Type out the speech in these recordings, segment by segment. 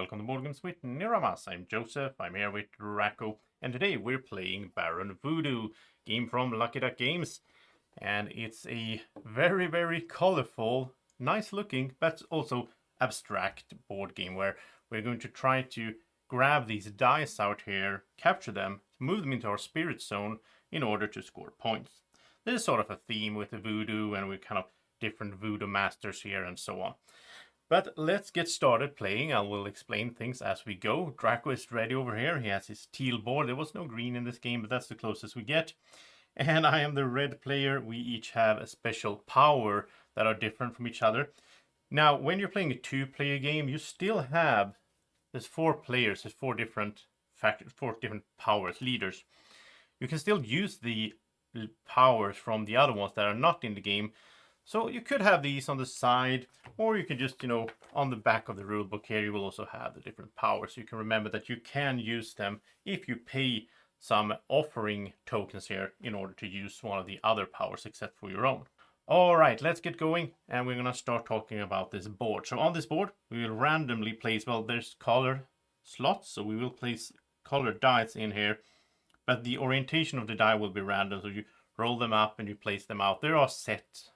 welcome to Boardgames with Niramas. I'm Joseph, I'm here with Drako, and today we're playing Baron Voodoo, game from Lucky Duck Games. And it's a very colorful, nice looking, but also abstract board game where we're going to try to grab these dice out here, capture them, move them into our spirit zone in order to score points. There's sort of a theme with the voodoo, and we're kind of different voodoo masters here and so on. But let's get started playing. I will explain things as we go. Drako is ready over here. He has his teal board. There was no green in this game, but that's the closest we get. And I am the red player. We each have a special power that are different from each other. Now, when you're playing a two-player game, you still have, there's 4 players, there's 4 different factors, 4 different powers, leaders. You can still use the powers from the other ones that are not in the game. So you could have these on the side, or you can just, on the back of the rulebook here, you will also have the different powers. So you can remember that you can use them if you pay some offering tokens here in order to use one of the other powers except for your own. All right, let's get going, and we're going to start talking about this board. So on this board, we will randomly place, well, there's color slots, so we will place colored dice in here, but the orientation of the die will be random, so you roll them up and you place them out. There are set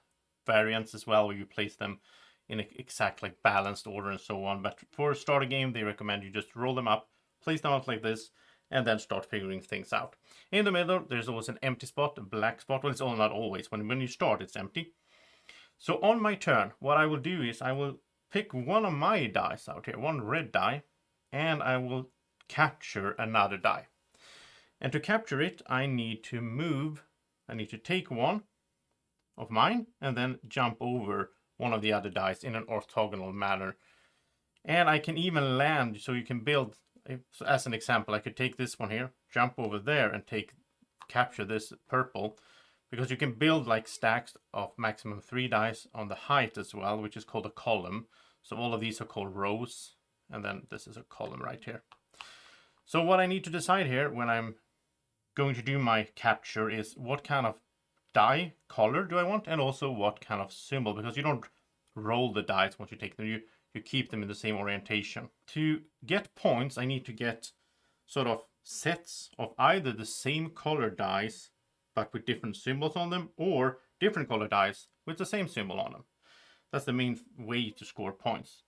variants as well, where you place them in exact balanced order and so on, but for a starter game they recommend you just roll them up, place them out like this, and then start figuring things out. In the middle there's always an empty spot, a black spot. Well, it's all not always. When you start it's empty. So on my turn, what I will do is I will pick one of my dice out here, one red die, and I will capture another die. And to capture it I need to take one of mine and then jump over one of the other dice in an orthogonal manner. And I can even land, so you can build, so as an example, I could take this one here, jump over there and capture this purple, because you can build stacks of maximum 3 dice on the height as well, which is called a column. So all of these are called rows, and then this is a column right here. So what I need to decide here when I'm going to do my capture is what kind of die color do I want, and also what kind of symbol, because you don't roll the dice once you take them, you keep them in the same orientation. To get points I need to get sort of sets of either the same color dice but with different symbols on them, or different color dice with the same symbol on them. That's the main way to score points.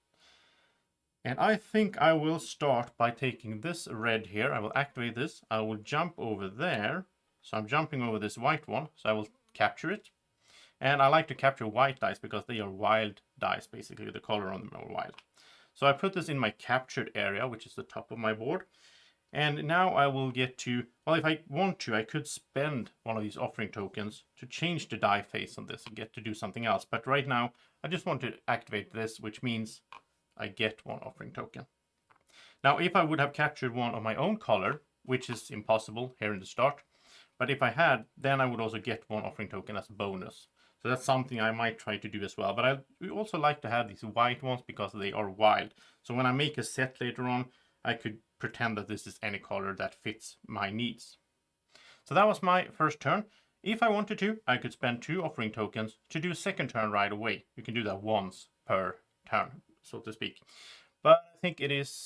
And I think I will start by taking this red here. I will activate this, I will jump over there. So I'm jumping over this white one, so I will capture it. And I like to capture white dice because they are wild dice, basically. The color on them are wild. So I put this in my captured area, which is the top of my board. And now I will get to, well, if I want to, I could spend one of these offering tokens to change the die face on this and get to do something else. But right now, I just want to activate this, which means I get one offering token. Now, if I would have captured one of my own color, which is impossible here in the start, but if I had, then I would also get one offering token as a bonus. So that's something I might try to do as well. But I also like to have these white ones because they are wild. So when I make a set later on, I could pretend that this is any color that fits my needs. So that was my first turn. If I wanted to, I could spend 2 offering tokens to do a second turn right away. You can do that once per turn, so to speak. But I think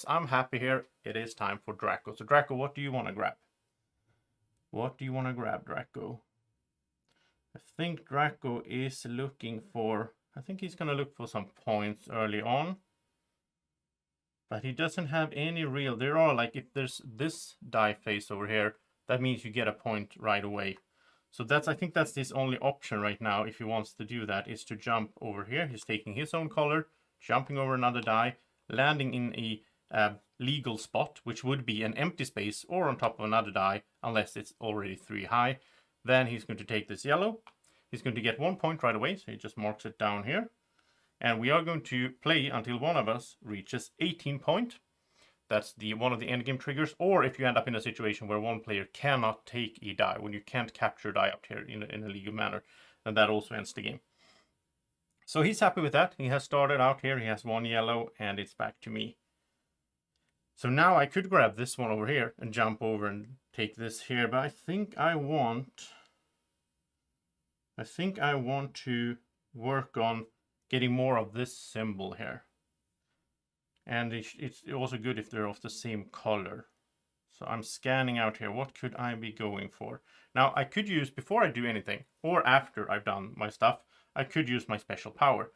I'm happy here. It is time for Drako. So Drako, what do you want to grab? What do you want to grab, Drako? I think Drako is looking for, I think he's going to look for some points early on. But he doesn't have any real, there are if there's this die face over here, that means you get a point right away. So I think that's his only option right now, if he wants to do that, is to jump over here. He's taking his own color, jumping over another die, landing in a legal spot, which would be an empty space or on top of another die, unless it's already 3 high. Then he's going to take this yellow. He's going to get 1 point right away, so he just marks it down here. And we are going to play until one of us reaches 18 point. That's one of the endgame triggers, or if you end up in a situation where one player cannot take a die, when you can't capture a die up here in a legal manner, then that also ends the game. So he's happy with that. He has started out here, he has 1 yellow, and it's back to me. So now I could grab this one over here and jump over and take this here, but I think I want to work on getting more of this symbol here. And it's also good if they're of the same color. So I'm scanning out here. What could I be going for? Now I could use, before I do anything, or after I've done my stuff, I could use my special power.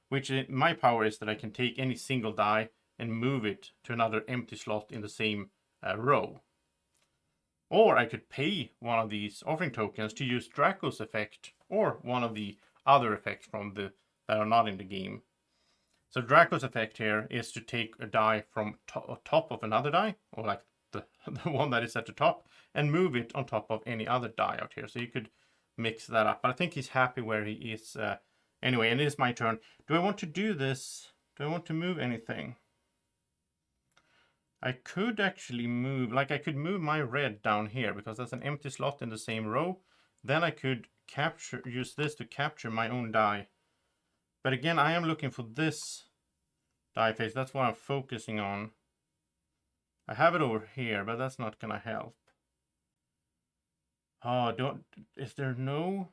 Which my power is that I can take any single die and move it to another empty slot in the same row. Or I could pay one of these offering tokens to use Draco's effect, or one of the other effects from that are not in the game. So Draco's effect here is to take a die from top of another die, or like the one that is at the top, and move it on top of any other die out here. So you could mix that up. But I think he's happy where he is. Anyway, and it is my turn. Do I want to do this? Do I want to move anything? I could actually move, like I could move my red down here because that's an empty slot in the same row. Then I could use this to capture my own die. But again, I am looking for this die face. That's what I'm focusing on. I have it over here, but that's not gonna help. Oh, is there no?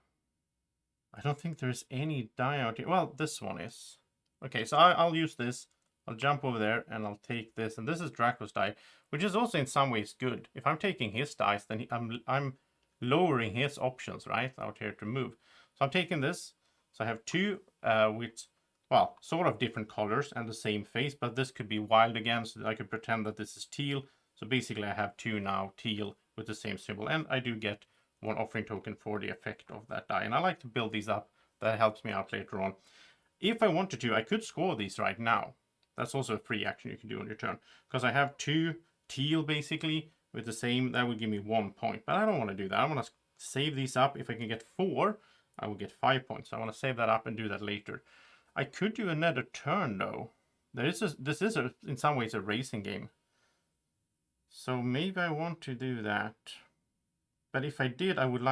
I don't think there's any die out here. Well, this one is. Okay, so I'll use this. I'll jump over there and I'll take this. And this is Draco's die, which is also in some ways good. If I'm taking his dice, then I'm lowering his options, right, out here to move. So I'm taking this. So I have two with, well, sort of different colors and the same face, but this could be wild again, so I could pretend that this is teal. So basically I have two now teal with the same symbol, and I do get one offering token for the effect of that die. And I like to build these up. That helps me out later on. If I wanted to, I could score these right now. That's also a free action you can do on your turn. Because I have two teal basically with the same, that would give me 1 point. But I don't want to do that. I want to save these up. If I can get 4, I will get 5 points. So I want to save that up and do that later. I could do another turn though. This is in some ways a racing game. So maybe I want to do that. But if I did, I would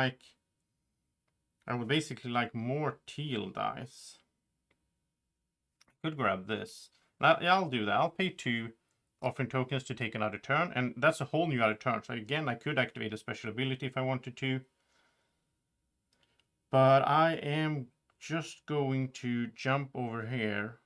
basically like more teal dice. I could grab this. Now, yeah, I'll do that. I'll pay 2 offering tokens to take another turn, and that's a whole new other turn. So again, I could activate a special ability if I wanted to. But I am just going to jump over here,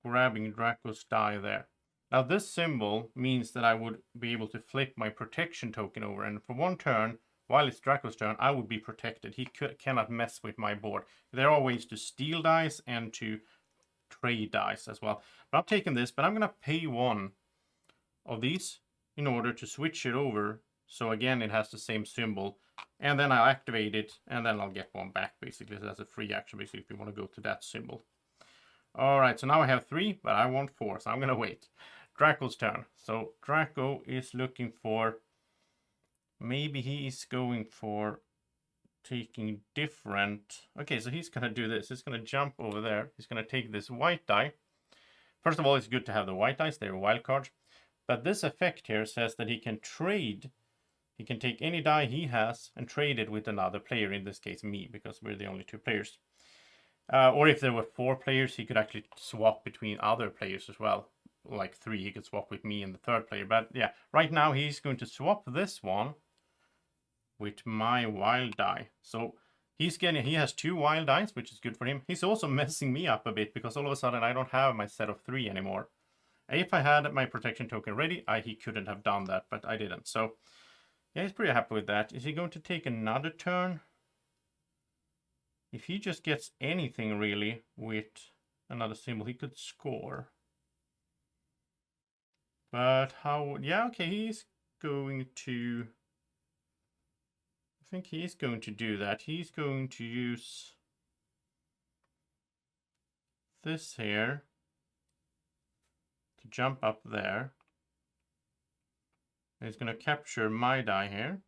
grabbing Draco's die there. Now this symbol means that I would be able to flip my protection token over, and for 1 turn, while it's Draco's turn, I would be protected. He cannot mess with my board. There are ways to steal dice and to trade dice as well. But I'm taking this, but I'm going to pay 1 of these in order to switch it over. So again, it has the same symbol. And then I'll activate it, and then I'll get 1 back, basically. So that's a free action, basically, if you want to go to that symbol. Alright, so now I have 3, but I want 4, so I'm going to wait. Draco's turn. So Draco is looking for... Maybe he's going for taking different... Okay, so he's going to do this. He's going to jump over there. He's going to take this white die. First of all, it's good to have the white dice. They're wild cards. But this effect here says that he can trade. He can take any die he has and trade it with another player. In this case, me, because we're the only 2 players. Or if there were 4 players, he could actually swap between other players as well. Like 3, he could swap with me and the 3rd player. But yeah, right now he's going to swap this one with my wild die. So he has 2 wild dice, which is good for him. He's also messing me up a bit because all of a sudden I don't have my set of 3 anymore. If I had my protection token ready, he couldn't have done that, but I didn't. So yeah, he's pretty happy with that. Is he going to take another turn? If he just gets anything really with another symbol, he could score. But how? Yeah, okay, he's going to... I think he's going to do that. He's going to use this here to jump up there. And he's going to capture my die here.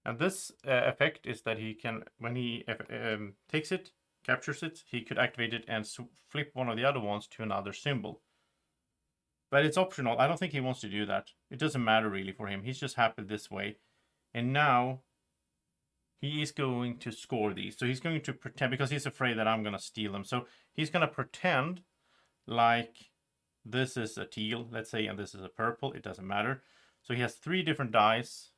And this effect is that he can, when he takes it, captures it, he could activate it and flip one of the other ones to another symbol. But it's optional. I don't think he wants to do that. It doesn't matter really for him. He's just happy this way. And now he is going to score these. So he's going to pretend, because he's afraid that I'm going to steal them. So he's going to pretend like this is a teal, let's say, and this is a purple. It doesn't matter. So he has 3 different dice.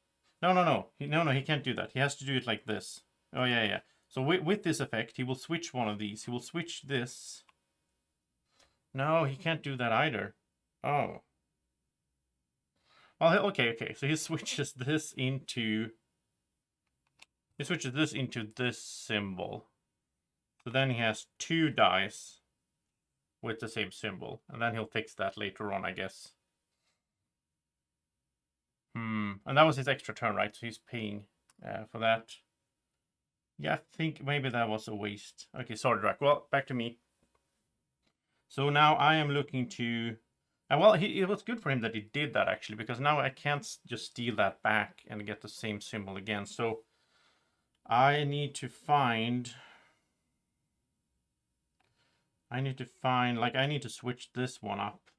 No, he can't do that. He has to do it like this. Oh, yeah. So with this effect, he will switch one of these. He will switch this No, he can't do that either. Oh. Well, okay. So he switches this into... He switches this into this symbol. So then he has 2 dice with the same symbol. And then he'll fix that later on, I guess. And that was his extra turn, right? So he's paying for that. Yeah, I think maybe that was a waste. Okay, sorry, Drac. Well, back to me. So now I am looking to... well, it was good for him that he did that, actually, because now I can't just steal that back and get the same symbol again. So I need to find... I need to switch this one up.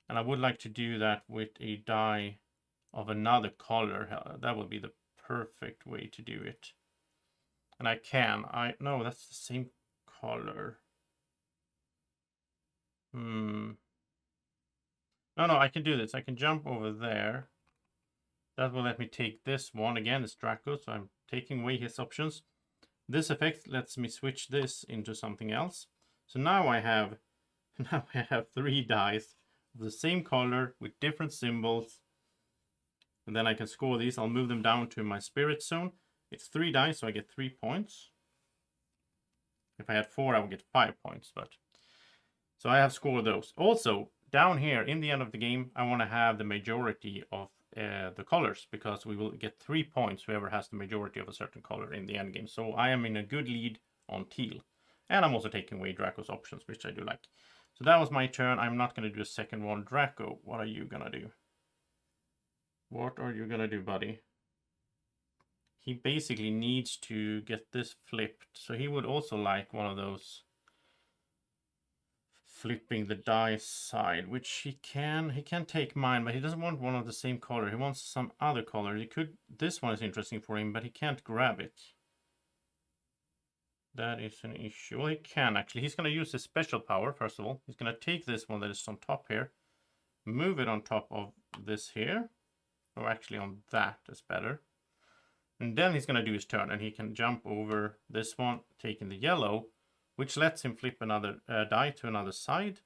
And I would like to do that with a die of another color. That would be the perfect way to do it. And I can. No, that's the same color. No, I can do this. I can jump over there. That will let me take this one. Again, it's Drako, so I'm taking away his options. This effect lets me switch this into something else. So now I have 3 dice of the same color with different symbols. And then I can score these. I'll move them down to my spirit zone. It's 3 dice, so I get 3 points. If I had 4, I would get 5 points. So I have scored those. Also, down here in the end of the game, I want to have the majority of the colors, because we will get 3 points whoever has the majority of a certain color in the end game. So I am in a good lead on teal. And I'm also taking away Draco's options, which I do like. So that was my turn. I'm not going to do a second one. Drako, what are you going to do? What are you going to do, buddy? He basically needs to get this flipped. So he would also like one of those flipping the dice side, which he can take mine, but he doesn't want one of the same color. He wants some other color. This one is interesting for him, but he can't grab it. That is an issue. Well, he can actually. He's going to use his special power, first of all. He's going to take this one that is on top here, move it on top of this here, or actually on that is better. And then he's going to do his turn, and he can jump over this one, taking the yellow, which lets him flip another die to another side.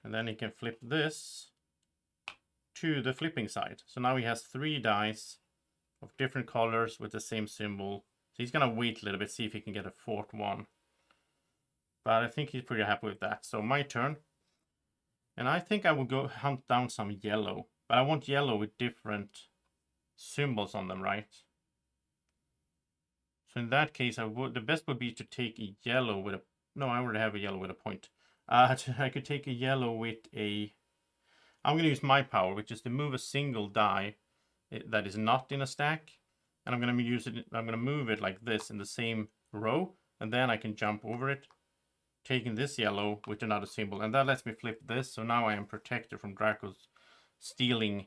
And then he can flip this to the flipping side. So now he has 3 dice of different colors with the same symbol. So he's going to wait a little bit, see if he can get a 4th one. But I think he's pretty happy with that. So my turn. And I think I will go hunt down some yellow. But I want yellow with different symbols on them, right? So in that case, the best would be to take a yellow with a... No, I already have a yellow with a point. I could take a yellow with a... I'm going to use my power, which is to move a single die that is not in a stack. And I'm going to use it. I'm going to move it like this in the same row. And then I can jump over it, taking this yellow with another symbol. And that lets me flip this. So now I am protected from Draco's stealing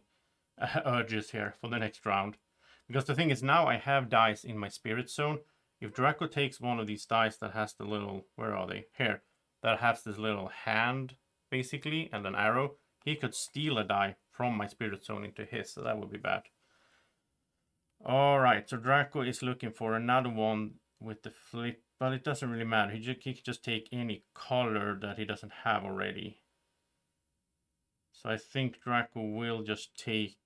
urges here for the next round. Because the thing is, now I have dice in my spirit zone. If Draco takes one of these dice that has the little... Where are they? Here. That has this little hand, basically, and an arrow. He could steal a die from my spirit zone into his. So that would be bad. Alright, so Draco is looking for another one with the flip. But it doesn't really matter. He can just take any color that he doesn't have already. So I think Draco will just take...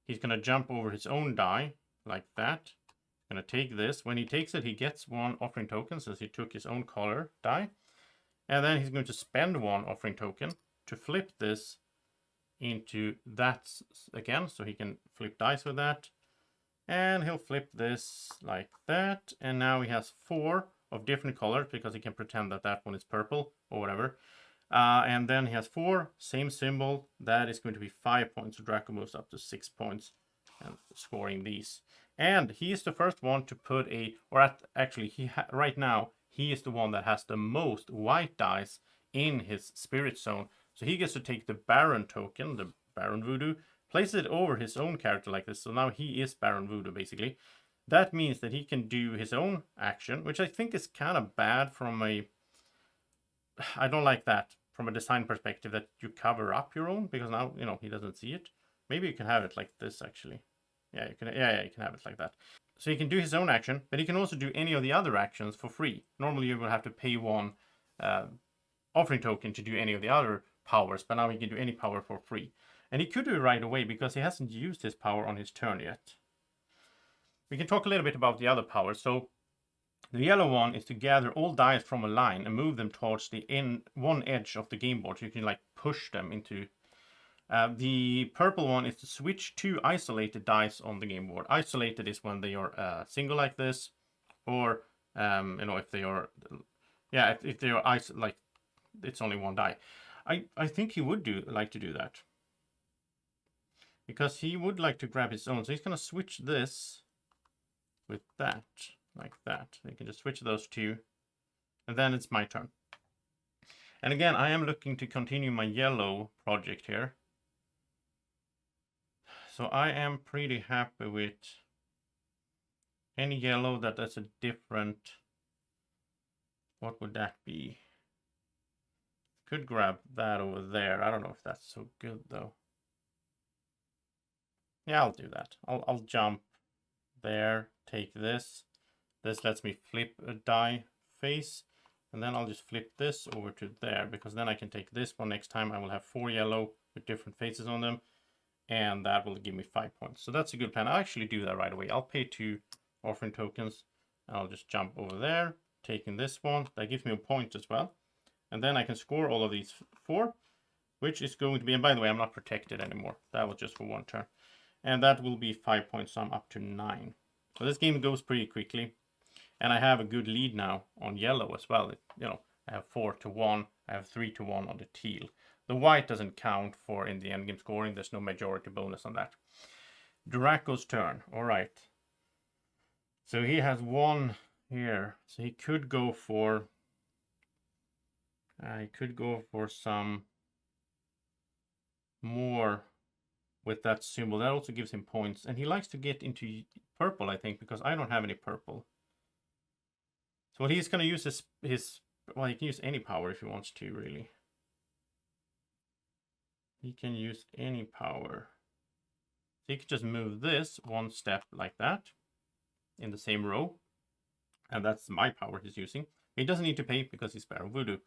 He's going to jump over his own die, like that. He's going to take this. When he takes it, he gets 1 offering token, since he took his own color die. And then he's going to spend 1 offering token to flip this into that again, so he can flip dice with that. And he'll flip this like that. And now he has 4 of different colors, because he can pretend that that one is purple or whatever. And then he has 4, same symbol. That is going to be 5 points. So Draco moves up to 6 points and scoring these. And he is the first one to put a, actually, right now, he is the one that has the most white dice in his spirit zone. So he gets to take the Baron token, the Baron Voodoo, place it over his own character like this. So now he is Baron Voodoo, basically. That means that he can do his own action, which I think is kind of bad from a... I don't like that from a design perspective, that you cover up your own, because now, you know, he doesn't see it. Maybe you can have it like this, actually. Yeah, you can have it like that. So he can do his own action, but he can also do any of the other actions for free. Normally you will have to pay 1 offering token to do any of the other powers, but now he can do any power for free. And he could do it right away because he hasn't used his power on his turn yet. We can talk a little bit about the other powers. So the yellow one is to gather all dice from a line and move them towards the one edge of the game board, so you can like push them into. The purple one is to switch 2 isolated dice on the game board. Isolated is when they are single like this, or if they are, if they are like it's only 1 die. I think he would like to do that because he would like to grab his own. So he's gonna switch this with that. Like that. You can just switch those 2. And then it's my turn. And again, I am looking to continue my yellow project here. So I am pretty happy with any yellow that's a different... What would that be? Could grab that over there. I don't know if that's so good though. Yeah, I'll do that. I'll jump there, take this. This lets me flip a die face, and then I'll just flip this over to there, because then I can take this one next time. I will have 4 yellow with different faces on them, and that will give me 5 points. So that's a good plan. I'll actually do that right away. I'll pay 2 offering tokens, and I'll just jump over there, taking this one. That gives me a point as well. And then I can score all of these 4, which is going to be, and by the way, I'm not protected anymore. That was just for 1 turn. And that will be 5 points, so I'm up to 9. So this game goes pretty quickly. And I have a good lead now on yellow as well. I have 4-1. I have 3-1 on the teal. The white doesn't count for in the endgame scoring. There's no majority bonus on that. Drako's turn. All right. So he has 1 here. So he could go for... some more with that symbol. That also gives him points. And he likes to get into purple, I think, because I don't have any purple. So he's going to use his... Well, he can use any power if he wants to, really. He can use any power. So he could just move this 1 step like that in the same row. And that's my power he's using. He doesn't need to pay because he's Baron Voodoo.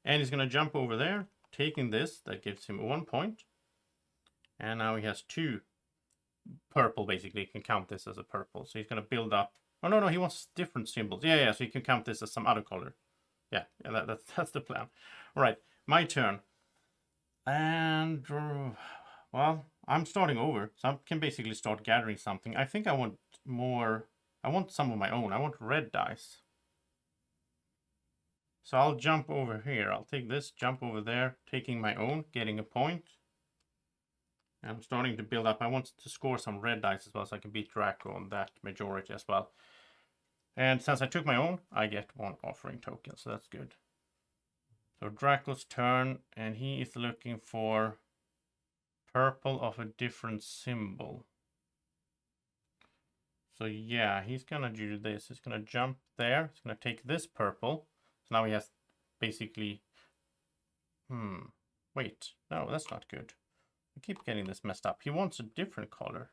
And he's going to jump over there, taking this. That gives him 1 point. And now he has 2 purple, basically. He can count this as a purple. So he's going to build up. Oh, no, he wants different symbols. Yeah, so you can count this as some other color. Yeah, that's the plan. All right, my turn. And, well, I'm starting over. So I can basically start gathering something. I think I want more. I want some of my own. I want red dice. So I'll jump over here. I'll take this, jump over there, taking my own, getting a point. And I'm starting to build up. I want to score some red dice as well, so I can beat Drako on that majority as well. And since I took my own, I get 1 offering token, so that's good. So Drako's turn, and he is looking for purple of a different symbol. So yeah, he's gonna do this. He's gonna jump there. He's gonna take this purple. So now he has basically... Wait, no, that's not good. I keep getting this messed up. He wants a different color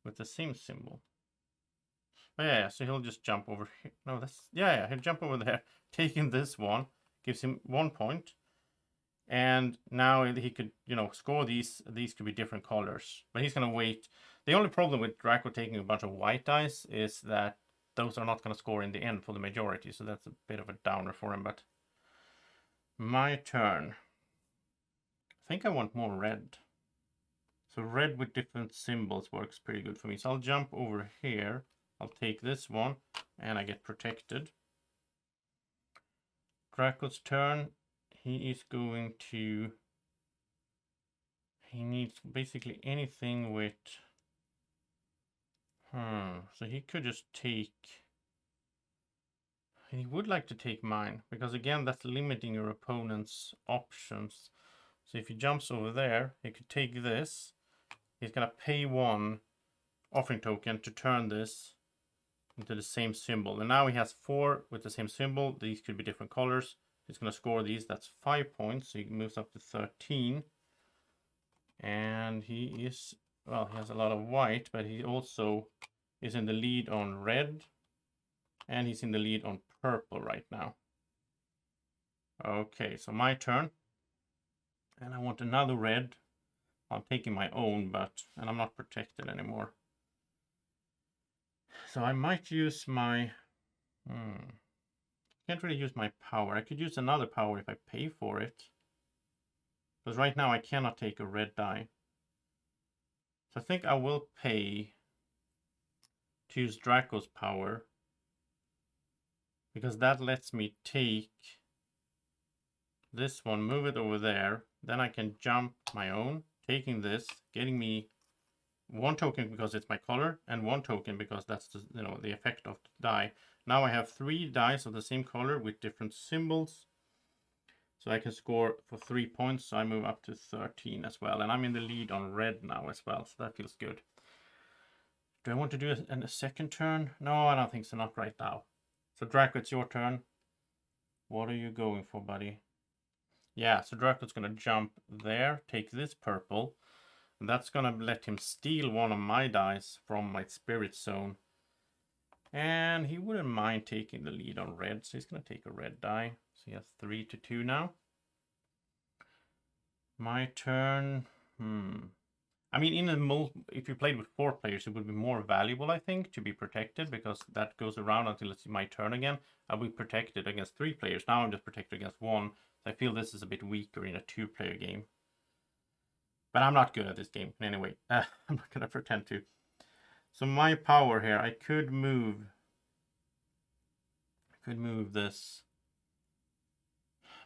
with the same symbol. Oh, yeah, so he'll just jump over here. No, that's... Yeah, he'll jump over there. Taking this one gives him 1 point. And now he could, score these. These could be different colors. But he's going to wait. The only problem with Drako taking a bunch of white dice is that those are not going to score in the end for the majority. So that's a bit of a downer for him. But my turn. I think I want more red. So red with different symbols works pretty good for me. So I'll jump over here. I'll take this one and I get protected. Drako's turn. He is going to... He needs basically anything with... So he could just take... He would like to take mine, because again, that's limiting your opponent's options. So if he jumps over there, he could take this. He's going to pay 1 offering token to turn this into the same symbol. And now he has 4 with the same symbol. These could be different colors. He's going to score these. That's 5 points. So he moves up to 13. And he is, well, he has a lot of white, but he also is in the lead on red. And he's in the lead on purple right now. Okay, so my turn. And I want another red. I'm taking my own, and I'm not protected anymore. So I might use my... Can't really use my power. I could use another power if I pay for it. Because right now I cannot take a red die. So I think I will pay to use Draco's power. Because that lets me take this one, move it over there. Then I can jump my own, taking this, getting me 1 token because it's my color, and 1 token because that's the, the effect of the die. Now I have 3 dice of the same color with different symbols. So I can score for 3 points, so I move up to 13 as well. And I'm in the lead on red now as well, so that feels good. Do I want to do a second turn? No, I don't think so, not right now. So Draco, it's your turn. What are you going for, buddy? Yeah, so Draco's going to jump there, take this purple. And that's going to let him steal one of my dice from my spirit zone. And he wouldn't mind taking the lead on red, so he's going to take a red die. So he has 3-2 now. My turn. I mean, if you played with 4 players, it would be more valuable, I think, to be protected, because that goes around until it's my turn again. I'll be protected against 3 players. Now I'm just protected against 1. So I feel this is a bit weaker in a 2-player game. But I'm not good at this game anyway. I'm not going to pretend to. So my power here, I could move this.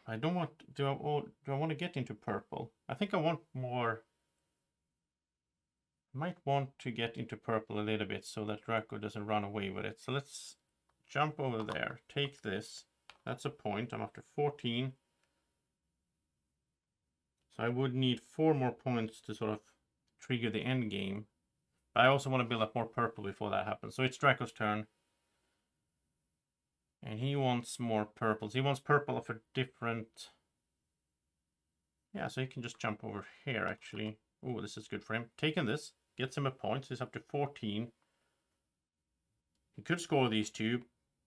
I don't want. Do I want to get into purple? I think I want more. Might want to get into purple a little bit so that Draco doesn't run away with it. So let's jump over there. Take this. That's a point. I'm up to 14. So I would need 4 more points to sort of trigger the end game. But I also want to build up more purple before that happens. So it's Draco's turn. And he wants more purples. He wants purple of a different... Yeah, so he can just jump over here, actually. Oh, this is good for him. Taking this gets him a point. So he's up to 14. He could score these 2,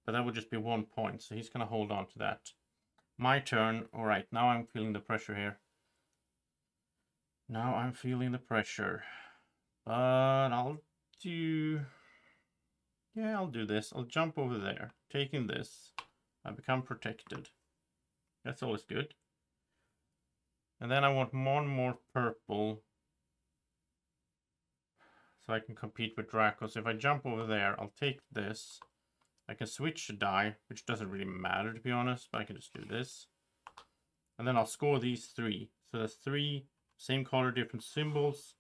but that would just be 1 point. So he's going to hold on to that. My turn. All right, now I'm feeling the pressure here. Now I'm feeling the pressure. But I'll do... Yeah, I'll do this. I'll jump over there. Taking this. I become protected. That's always good. And then I want 1 more purple. So I can compete with Draco. So if I jump over there, I'll take this. I can switch a die, which doesn't really matter to be honest. But I can just do this. And then I'll score these 3. So that's 3 same color, different symbols.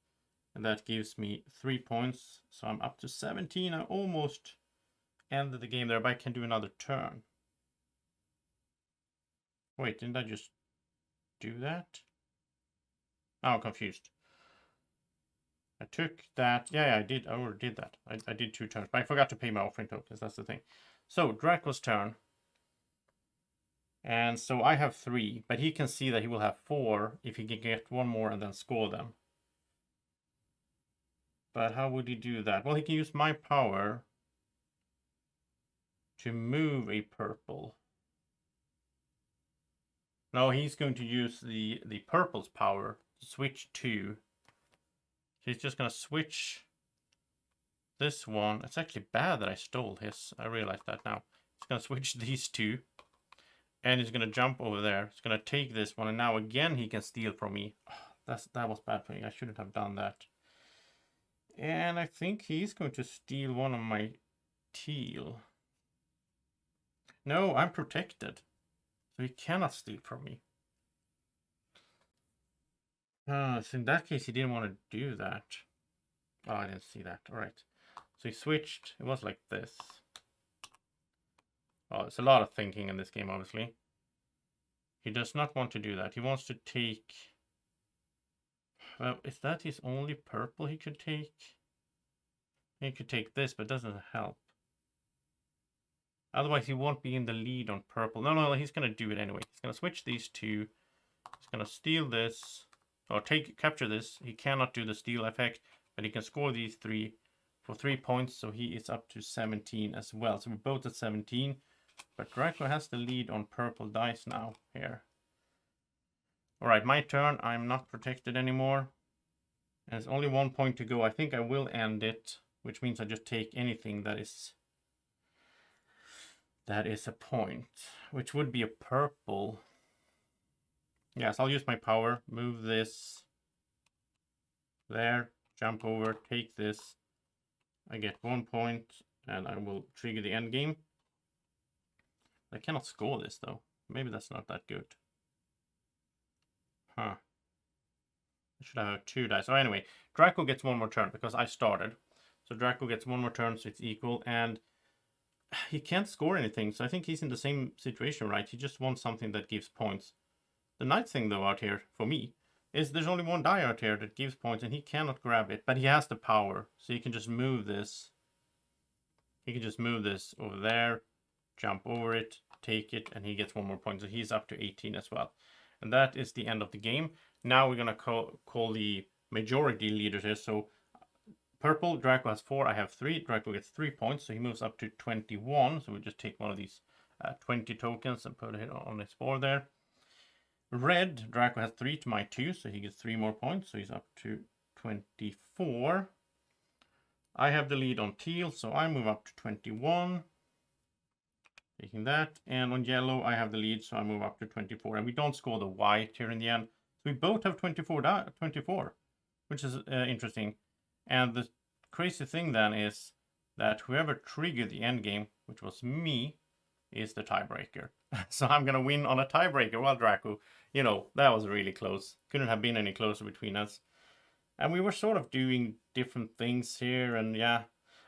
And that gives me 3 points. So I'm up to 17. I almost ended the game there, but I can do another turn. Wait, didn't I just do that? Oh, I'm confused. I took that. Yeah, I did. I already did that. I did 2 turns, but I forgot to pay my offering tokens. That's the thing. So, Draco's turn. And so I have 3, but he can see that he will have 4 if he can get 1 more and then score them. But how would he do that? Well, he can use my power to move a purple. No, he's going to use the purple's power to switch 2. So he's just going to switch this one. It's actually bad that I stole his. I realize that now. He's going to switch these 2. And he's going to jump over there. He's going to take this one. And now again he can steal from me. Oh, that was bad for me. I shouldn't have done that. And I think he's going to steal one of my teal. No, I'm protected. So he cannot steal from me. So in that case, he didn't want to do that. Oh, I didn't see that. All right. So he switched. It was like this. Oh, it's a lot of thinking in this game, obviously. He does not want to do that. He wants to take... Well, is that his only purple he could take? He could take this, but it doesn't help. Otherwise, he won't be in the lead on purple. No, he's going to do it anyway. He's going to switch these 2. He's going to steal this. Or capture this. He cannot do the steal effect, but he can score these 3 for 3 points. So he is up to 17 as well. So we're both at 17. But Drako has the lead on purple dice now here. Alright, my turn. I'm not protected anymore. There's only 1 point to go. I think I will end it, which means I just take anything that is a point, which would be a purple. Yes, I'll use my power. Move this there, jump over, take this. I get 1 point, and I will trigger the end game. I cannot score this though. Maybe that's not that good. Huh. I should have 2 dice. So anyway, Drako gets 1 more turn because I started. So Drako gets 1 more turn, so it's equal, and he can't score anything. So I think he's in the same situation, right? He just wants something that gives points. The nice thing though out here, for me, is there's only 1 die out here that gives points, and he cannot grab it, but he has the power. So he can just move this. He can just move this over there, jump over it, take it, and he gets 1 more point. So he's up to 18 as well. And that is the end of the game. Now we're going to call the majority leaders here. So purple, Drako has 4, I have 3. Drako gets 3 points, so he moves up to 21. So we just take one of these 20 tokens and put it on his board there. Red, Drako has 3 to my 2, so he gets 3 more points, so he's up to 24. I have the lead on teal, so I move up to 21. Taking that. And on yellow, I have the lead, so I move up to 24. And we don't score the white here in the end. So we both have 24, which is interesting. And the crazy thing then is that whoever triggered the end game, which was me, is the tiebreaker. So I'm going to win on a tiebreaker. Well, Drako, you know, that was really close. Couldn't have been any closer between us. And we were sort of doing different things here. And yeah,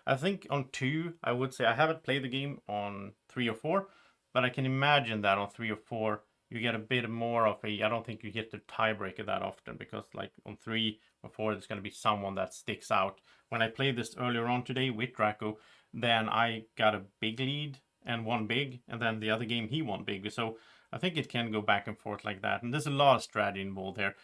I think on 2, I would say I haven't played the game on 3 or 4. But I can imagine that on 3 or 4, you get a bit more of a... I don't think you get the tiebreaker that often. Because like on 3 or 4, there's going to be someone that sticks out. When I played this earlier on today with Drako, then I got a big lead and won big, and then the other game he won big. So I think it can go back and forth like that, and there's a lot of strategy involved here.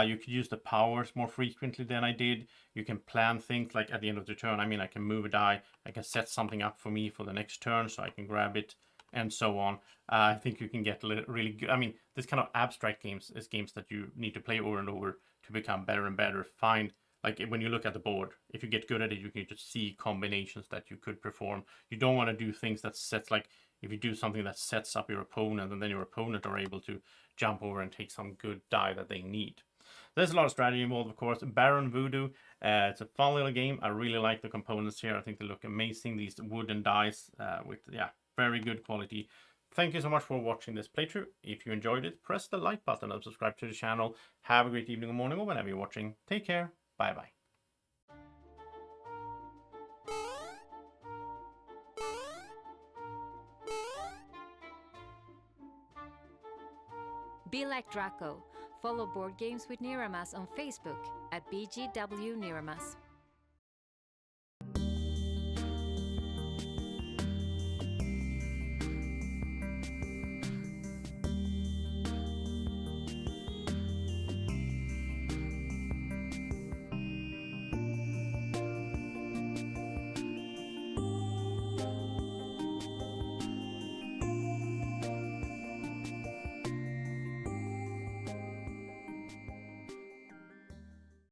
You could use the powers more frequently than I did. You can plan things like at the end of the turn. I mean, I can move a die, I can set something up for me for the next turn so I can grab it, and so on. I think you can get really good. I mean, this kind of abstract games is games that you need to play over and over to become better and better. Find, like when you look at the board, if you get good at it, you can just see combinations that you could perform. You don't want to do things that sets, like if you do something that sets up your opponent and then your opponent are able to jump over and take some good die that they need. There's a lot of strategy involved, of course. Baron Voodoo, it's a fun little game. I really like the components here. I think they look amazing. These wooden dice with, yeah, very good quality. Thank you so much for watching this playthrough. If you enjoyed it, press the like button and subscribe to the channel. Have a great evening or morning or whenever you're watching. Take care. Bye-bye. Be like Drako. Follow Board Games with Niramas on Facebook at BGW Niramas.